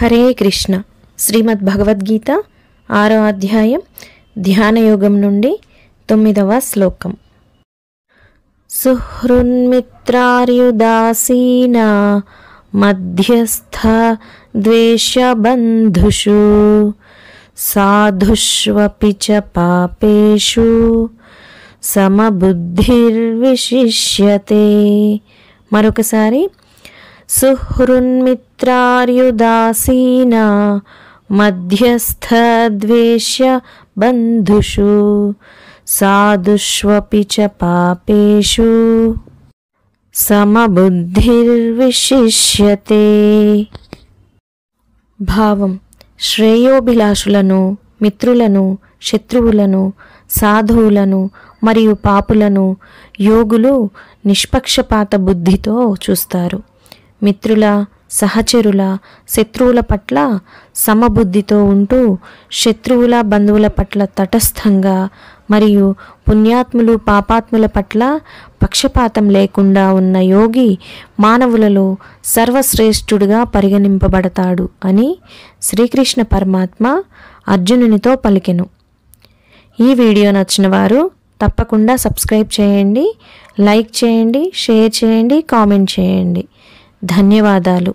హరే కృష్ణ. శ్రీమద్ భగవద్గీత 6వ అధ్యాయం ధ్యానయోగం నుండి 9వ శ్లోకం. సుహృన్మిత్రార్యుదాసీనా మధ్యస్థ ద్వేషబంధుషు సాధుష్వపి చ పాపేషు సమబుద్ధిర్విశిష్యతే. మరొకసారి, సుహృన్మిత్రార్యుదాసీనా మధ్యస్థ ద్వేష బంధుషు సాధుష్వపి చ పాపేషు సమబుద్ధిర్విశిష్యతే. భావం: శ్రేయోభిలాషులను, మిత్రులను, శత్రువులను, సాధువులను మరియు పాపులను యోగులు నిష్పక్షపాత బుద్ధితో చూస్తారు. మిత్రుల, సహచరుల, శత్రువుల పట్ల సమబుద్ధితో ఉంటూ శత్రువుల, బంధువుల పట్ల తటస్థంగా మరియు పుణ్యాత్ములు, పాపాత్ముల పట్ల పక్షపాతం లేకుండా ఉన్న యోగి మానవులలో సర్వశ్రేష్ఠుడిగా పరిగణింపబడతాడు అని శ్రీకృష్ణ పరమాత్మ అర్జునునితో పలికెను. ఈ వీడియో నచ్చిన వారు తప్పకుండా సబ్స్క్రైబ్ చేయండి, లైక్ చేయండి, షేర్ చేయండి, కామెంట్ చేయండి. ధన్యవాదాలు.